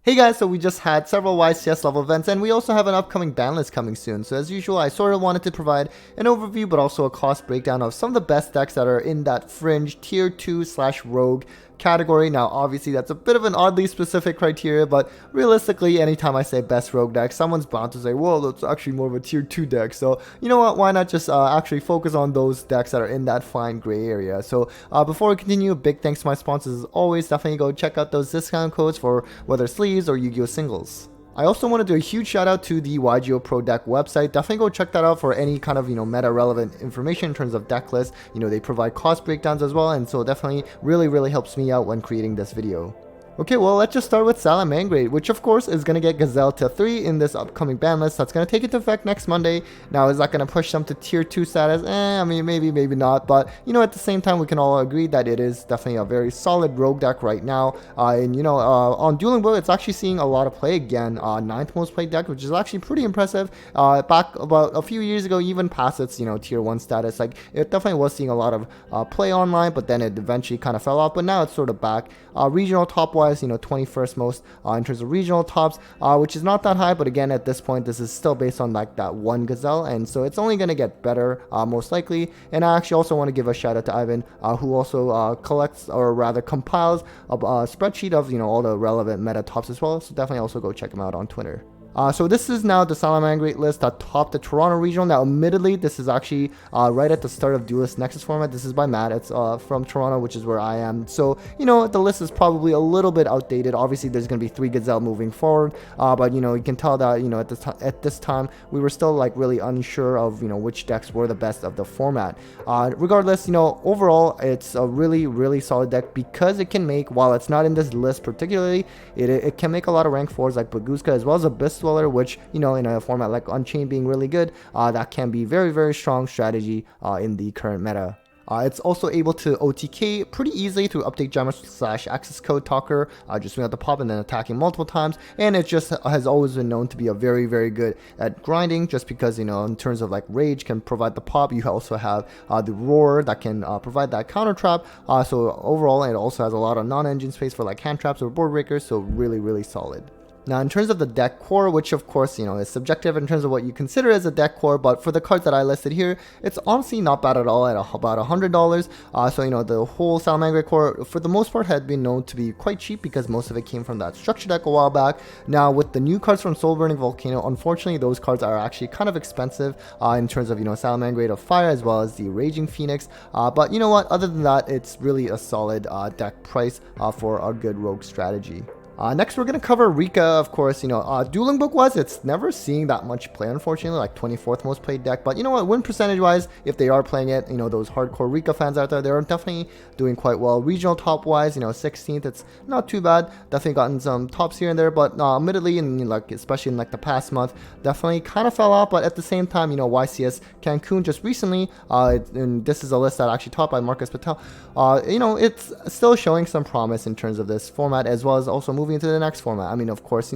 Hey guys, so we just had several YCS level events and we also have an upcoming ban list coming soon. So as usual, I sort of wanted to provide an overview but also a cost breakdown of some of the best decks that are in that fringe tier 2/rogue category. Now obviously that's a bit of an oddly specific criteria, but realistically anytime I say best rogue deck, someone's bound to say, well, that's actually more of a tier 2 deck. So you know what, why not just actually focus on those decks that are in that fine gray area. So before we continue, big thanks to my sponsors as always. Definitely go check out those discount codes for whether sleeves or Yu-Gi-Oh singles. I also want to do a huge shout out to the YGO Pro Deck website. Definitely go check that out for any kind of, meta relevant information in terms of deck lists. They provide cost breakdowns as well, and so definitely really helps me out when creating this video. Okay, well, let's just start with Salamangreat, which of course is going to get Gazelle to 3 in this upcoming ban list. That's going to take into effect next Monday. Now, is that going to push them to tier 2 status? I mean, maybe not. But, at the same time, we can all agree that it is definitely a very solid rogue deck right now. On Dueling Book, it's actually seeing a lot of play again. 9th most played deck, which is actually pretty impressive. Back about a few years ago, even past its, tier 1 status, like, it definitely was seeing a lot of play online, but then it eventually kind of fell off. But now it's sort of back. Regional top-wise, 21st most in terms of regional tops, which is not that high, but again, at this point, this is still based on like that one Gazelle, and so it's only going to get better most likely. And I actually also want to give a shout out to Ivan, who also collects, or rather compiles a spreadsheet of all the relevant meta tops as well, so definitely also go check him out on Twitter. So this is now the Salamangreat list that topped the Toronto regional. Now, admittedly, this is actually right at the start of Duelist Nexus format. This is by Matt. It's from Toronto, which is where I am. So, the list is probably a little bit outdated. Obviously, there's going to be 3 Gazelle moving forward. But, you can tell that, at this time, we were still, like, really unsure of, which decks were the best of the format. Regardless, overall, it's a really solid deck because it can make, while it's not in this list particularly, it can make a lot of rank 4s like Baguska as well as Abyss Dweller, which in a format like Unchained being really good, that can be very strong strategy in the current meta. It's also able to OTK pretty easily through update jammer / access code talker, just swing out the pop and then attacking multiple times, and it just has always been known to be a very good at grinding, just because in terms of like rage can provide the pop. You also have the roar that can provide that counter trap, so overall it also has a lot of non-engine space for like hand traps or board breakers, so really solid. Now, in terms of the deck core, which of course, is subjective in terms of what you consider as a deck core, but for the cards that I listed here, it's honestly not bad at all at about $100. So, the whole Salamangreat core, for the most part, had been known to be quite cheap because most of it came from that structure deck a while back. Now, with the new cards from Soul Burning Volcano, unfortunately, those cards are actually kind of expensive in terms of, Salamangreat of Fire as well as the Raging Phoenix. But you know what? Other than that, it's really a solid deck price for a good rogue strategy. Next, we're going to cover Rikka, of course. Dueling Book wise, it's never seeing that much play, unfortunately, like 24th most played deck. But you know what, win percentage wise, if they are playing it, those hardcore Rikka fans out there, they're definitely doing quite well. Regional top wise, 16th, it's not too bad. Definitely gotten some tops here and there, but admittedly, especially in like the past month, definitely kind of fell off. But at the same time, YCS Cancun just recently, and this is a list that actually topped by Marcus Patel. It's still showing some promise in terms of this format, as well as also moving into the next format. I mean, of course,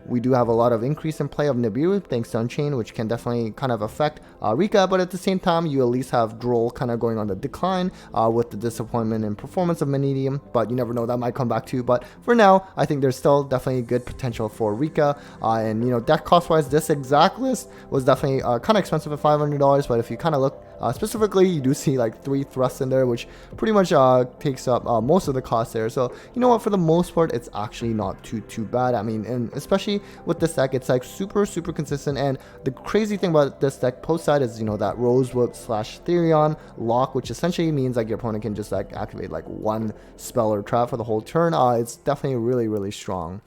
we do have a lot of increase in play of Nibiru thanks to Unchained, which can definitely kind of affect Rikka, but at the same time, you at least have Droll kind of going on the decline with the disappointment in performance of Manedium, but you never know, that might come back too. But for now, I think there's still definitely good potential for Rikka, and deck cost wise, this exact list was definitely kind of expensive at $500, but if you kind of look specifically, you do see like 3 thrusts in there, which pretty much takes up most of the cost there. So you know what, for the most part, it's actually not too bad. I mean, and especially with this deck, it's like super consistent. And the crazy thing about this deck post side is that Rosewood / Therion lock, which essentially means like your opponent can just like activate like one spell or trap for the whole turn. It's definitely really strong.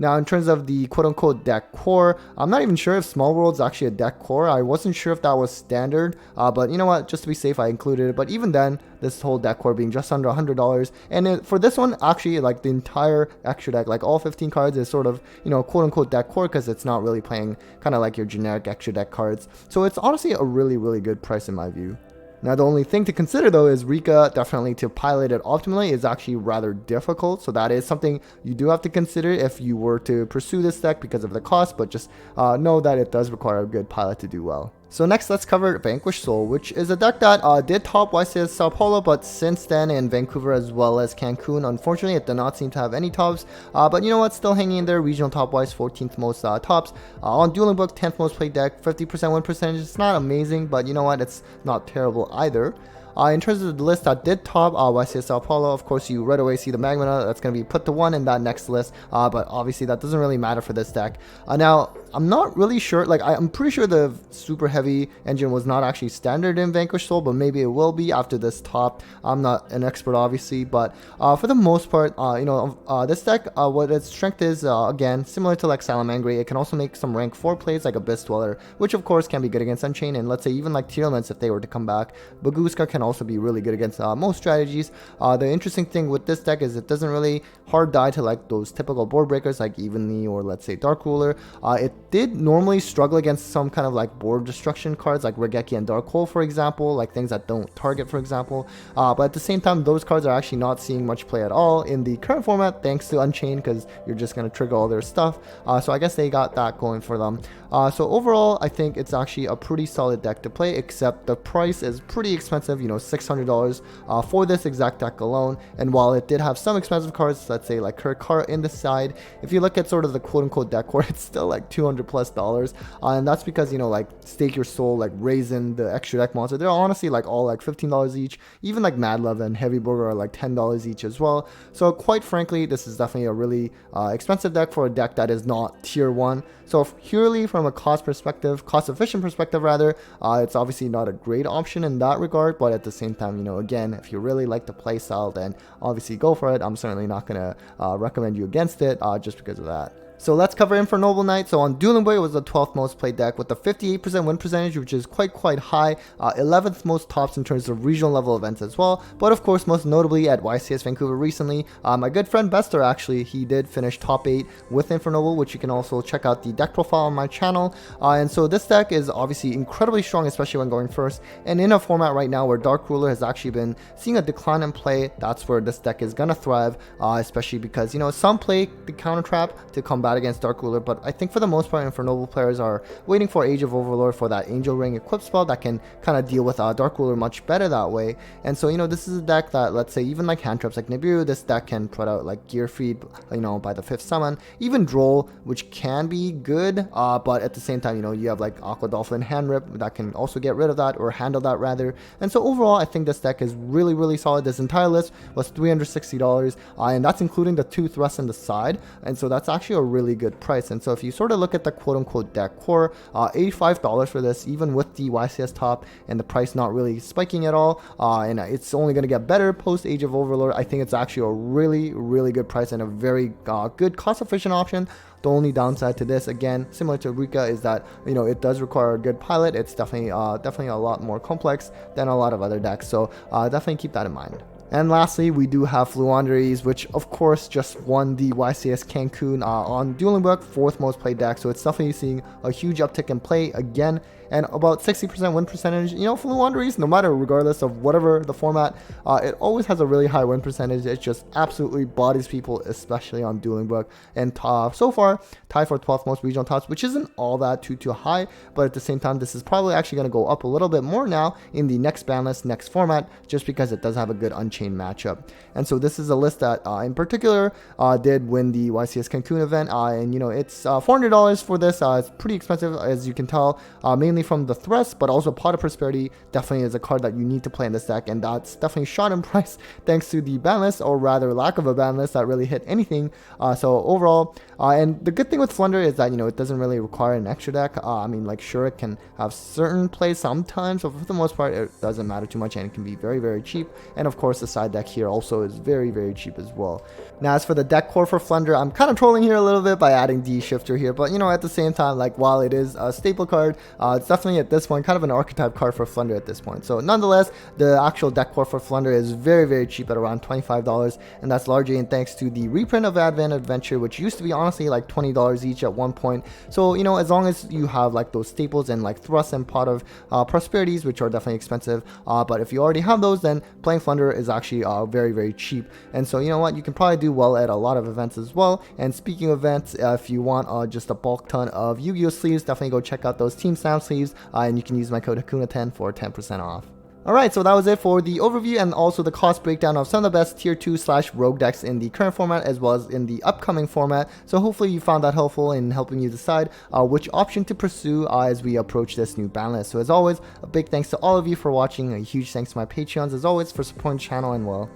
Now, in terms of the quote-unquote deck core, I'm not even sure if Small World's actually a deck core. I wasn't sure if that was standard, but you know what? Just to be safe, I included it. But even then, this whole deck core being just under $100, and for this one, actually, like the entire extra deck, like all 15 cards, is sort of quote-unquote deck core because it's not really playing kind of like your generic extra deck cards. So it's honestly a really good price in my view. Now, the only thing to consider, though, is Rikka, definitely to pilot it optimally, is actually rather difficult. So that is something you do have to consider if you were to pursue this deck because of the cost, but just know that it does require a good pilot to do well. So next, let's cover Vanquish Soul, which is a deck that did top YCS Sao Paulo, but since then in Vancouver as well as Cancun, unfortunately it did not seem to have any tops. But you know what, still hanging in there, regional top wise, 14th most tops. On Dueling Book, 10th most played deck, 50% win percentage. It's not amazing, but you know what, it's not terrible either. In terms of the list that did top YCS Sao Paulo, of course, you right away see the Magmana that's going to be put to 1 in that next list, but obviously that doesn't really matter for this deck. Now, I'm not really sure, like, I'm pretty sure the super heavy engine was not actually standard in Vanquish Soul, but maybe it will be after this top. I'm not an expert, obviously, but for the most part, you know, this deck, what its strength is, again, similar to like Salamangreat, it can also make some rank 4 plays like Abyss Dweller, which of course can be good against Unchained, and let's say even like Tier Lens if they were to come back. Baguska can also be really good against most strategies. The interesting thing with this deck is it doesn't really hard die to like those typical board breakers like Evenly or let's say Dark Ruler. It did normally struggle against some kind of like board destruction cards like Regeki and Dark Hole, for example, like things that don't target, for example. But at the same time, those cards are actually not seeing much play at all in the current format thanks to Unchained, because you're just going to trigger all their stuff. So I guess they got that going for them. So overall, I think it's actually a pretty solid deck to play, except the price is pretty expensive, you know, $600 for this exact deck alone. And while it did have some expensive cards, let's say like Kirkara in the side, if you look at sort of the quote-unquote deck core, it's still like $200+. And that's because, you know, like Stake Your Soul, like Raisin, the extra deck monster, they're honestly like all like $15 each. Even like Mad Love and Heavy Burger are like $10 each as well. So quite frankly, this is definitely a really expensive deck for a deck that is not tier 1. So purely from a cost perspective, cost efficient perspective rather, it's obviously not a great option in that regard, but at the same time, you know, again, if you really like the play style, then obviously go for it. I'm certainly not going to recommend you against it just because of that. So let's cover Infernoble Knight. So on Dueling Boy, it was the 12th most played deck with a 58% win percentage, which is quite high. 11th most tops in terms of regional level events as well. But of course, most notably at YCS Vancouver recently, my good friend Bester, actually, he did finish top 8 with Infernoble, which you can also check out the deck profile on my channel. And so this deck is obviously incredibly strong, especially when going first. And in a format right now where Dark Ruler has actually been seeing a decline in play, that's where this deck is going to thrive, especially because, you know, some play the counter trap to combat against Dark Ruler, but I think for the most part Infernoble players are waiting for Age of Overlord for that Angel Ring equip spell that can kind of deal with Dark Ruler much better that way. And so, you know, this is a deck that, let's say, even like hand traps like Nibiru, this deck can put out like Gear Feed, you know, by the 5th summon, even Droll, which can be good, but at the same time, you know, you have like Aqua Dolphin Hand Rip that can also get rid of that, or handle that rather. And so overall, I think this deck is really solid. This entire list was $360, and that's including the 2 thrusts in the side, and so that's actually a really good price. And so if you sort of look at the quote-unquote deck core, $85 for this, even with the YCS top and the price not really spiking at all, and it's only going to get better post Age of Overlord. I think it's actually a really good price and a very good cost-efficient option. The only downside to this, again, similar to Rikka, is that, you know, it does require a good pilot. It's definitely a lot more complex than a lot of other decks, so definitely keep that in mind. And lastly, we do have Floowandereeze, which of course just won the YCS Cancun on Dueling Book, 4th most played deck. So it's definitely seeing a huge uptick in play again, and about 60% win percentage. You know, Floowandereeze, no matter regardless of whatever the format, it always has a really high win percentage. It just absolutely bodies people, especially on Dueling Book. And so far, tied for 12th most regional tops, which isn't all that too high, but at the same time, this is probably actually going to go up a little bit more now in the next ban list, next format, just because it does have a good Unchained matchup. And so this is a list that in particular did win the YCS Cancun event, and you know, it's $400 for this. It's pretty expensive, as you can tell, mainly from the thrust, but also Pot of Prosperity definitely is a card that you need to play in this deck, and that's definitely shot in price thanks to the ban list, or rather lack of a ban list that really hit anything. So overall, and the good thing with Flunder is that, you know, it doesn't really require an extra deck. I mean, like, sure, it can have certain plays sometimes, but for the most part, it doesn't matter too much, and it can be very cheap. And of course, the side deck here also is very cheap as well. Now, as for the deck core for Flunder, I'm kind of trolling here a little bit by adding D Shifter here, but you know, at the same time, like, while it is a staple card, it's definitely at this point kind of an archetype card for Flunder at this point. So nonetheless, the actual deck core for Flunder is very cheap at around $25, and that's largely in thanks to the reprint of Advent Adventure, which used to be honestly like $20 each at one point. So, you know, as long as you have like those staples and like Thrust and Pot of Prosperities, which are definitely expensive, but if you already have those, then playing Flunder is actually very, very cheap. And so, you know what, you can probably do well at a lot of events as well. And speaking of events, if you want just a bulk ton of Yu-Gi-Oh sleeves, definitely go check out those Team Sam sleeves, and you can use my code Hakuna10 for 10% off. Alright, so that was it for the overview and also the cost breakdown of some of the best tier 2 / rogue decks in the current format as well as in the upcoming format. So hopefully you found that helpful in helping you decide which option to pursue as we approach this new ban list. So as always, a big thanks to all of you for watching, a huge thanks to my Patreons as always for supporting the channel, and well,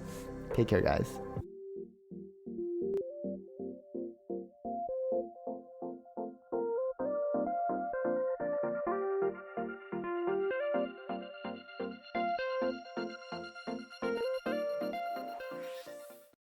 take care guys.